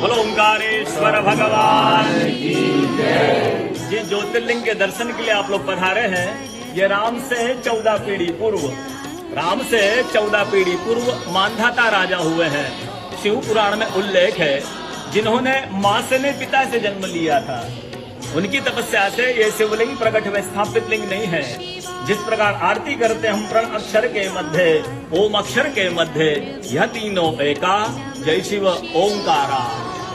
बोलो ओंकारेश्वर भगवान की जय। जिस ज्योतिर्लिंग के दर्शन के लिए आप लोग पधारे हैं, ये राम से 14 पीढ़ी पूर्व, राम से 14 पीढ़ी पूर्व मानधाता राजा हुए हैं। शिव पुराण में उल्लेख है, जिन्होंने मां से ने पिता से जन्म लिया था, उनकी तपस्या से ये शिवलिंग प्रकट हुए, स्थापित लिंग नहीं है। जिस प्रकार आरती करते हम प्रण अक्षर के मध्य, ओम अक्षर के मध्य, यह तीनों एका, जय शिव ओंकारा।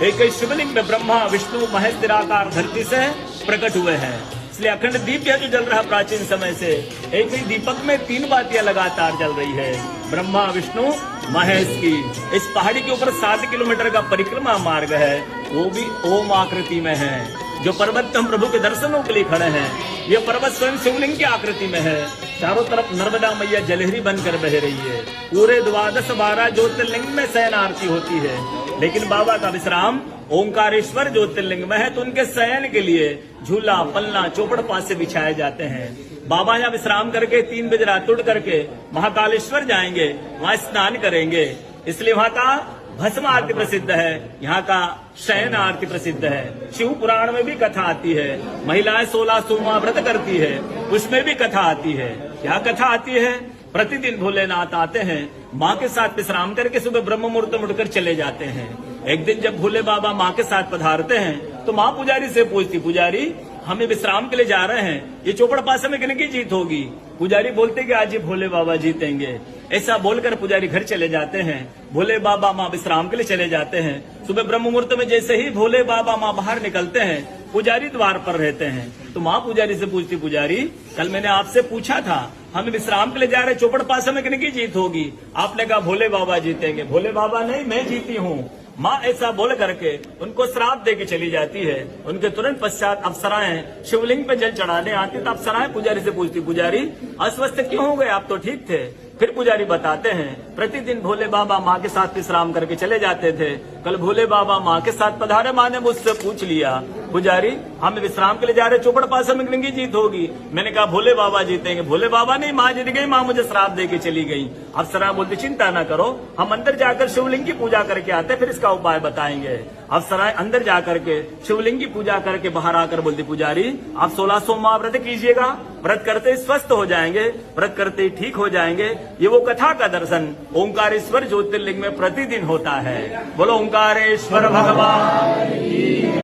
एक ही शिवलिंग में ब्रह्मा विष्णु महेश निराकार धरती से प्रकट हुए हैं। इसलिए अखंड दीप जो जल रहा प्राचीन समय से, एक ही दीपक में 3 बातियां लगातार जल रही है, ब्रह्मा विष्णु महेश की। इस पहाड़ी के ऊपर 7 किलोमीटर का परिक्रमा मार्ग है, वो भी ओम आकृति में है। जो पर्वत हम प्रभु के दर्शनों के लिए खड़े हैं, ये पर्वत स्वयं शिवलिंग की आकृति में है। चारों तरफ नर्मदा मैया जलहरी बनकर बह रही है। पूरे 12 ज्योतिर्लिंग में शयन आरती होती है, लेकिन बाबा का विश्राम ओंकारेश्वर ज्योतिर्लिंग में है, तो उनके शयन के लिए झूला पलना चौपड़ पास से बिछाए जाते हैं। बाबा यहाँ विश्राम करके 3 बजे रात उठ करके महाकालेश्वर जाएंगे, वहाँ स्नान करेंगे। इसलिए वहाँ का भस्म आरती प्रसिद्ध है, यहाँ का शयन आरती प्रसिद्ध है। शिव पुराण में भी कथा आती है, महिलाएं 16 सोमवार व्रत करती है, उसमें भी कथा आती है। क्या कथा आती है? प्रतिदिन भोलेनाथ आते हैं, माँ के साथ विश्राम करके सुबह ब्रह्म मुहूर्त में उठकर चले जाते हैं। एक दिन जब भोले बाबा माँ के साथ पधारते हैं, तो माँ पुजारी से पूछती, पुजारी हमें विश्राम के लिए जा रहे हैं, ये चौपड़ पासे में किन की जीत होगी? पुजारी बोलते कि आज ये भोले बाबा जीतेंगे। ऐसा बोलकर पुजारी घर चले जाते हैं। भोले बाबा माँ विश्राम के लिए चले जाते हैं। सुबह ब्रह्म मुहूर्त में जैसे ही भोले बाबा माँ बाहर निकलते हैं, पुजारी द्वार पर रहते हैं। तो माँ पुजारी से पूछती, पुजारी कल मैंने आपसे पूछा था, हम विश्राम के लिए जा रहे, चौपड़ पासे में किन की जीत होगी? आपने कहा भोले बाबा जीतेंगे। भोले बाबा नहीं, मैं जीती हूँ। माँ ऐसा बोल करके उनको श्राप दे के चली जाती है। उनके तुरंत पश्चात अप्सराएं शिवलिंग पे जल चढ़ाने आती, तो अप्सराएं पुजारी से पूछती, पुजारी अस्वस्थ क्यों हो गए, आप तो ठीक थे। फिर पुजारी बताते हैं, प्रतिदिन भोले बाबा माँ के साथ विश्राम करके चले जाते थे। कल भोले बाबा माँ के साथ पधारे, माँ ने मुझसे पूछ लिया, पुजारी हम विश्राम के लिए जा रहे, चौपड़ पासे में किनकी जीत होगी? मैंने कहा भोले बाबा जीतेंगे। भोले बाबा नहीं, माँ जीत गई, माँ मुझे श्राप दे के चली गई। अप्सरा बोलती, चिंता न करो, हम अंदर जाकर शिवलिंग की पूजा करके आते, फिर इसका उपाय बताएंगे। अप्सराएं अंदर जाकर के शिवलिंग की पूजा करके बाहर आकर बोलती, पुजारी आप 16 सोमवार व्रत कीजिएगा, व्रत करते ही स्वस्थ हो जाएंगे, व्रत करते ही ठीक हो जाएंगे। ये वो कथा का दर्शन ओंकारेश्वर ज्योतिर्लिंग में प्रतिदिन होता है। बोलो ओंकारेश्वर भगवान की।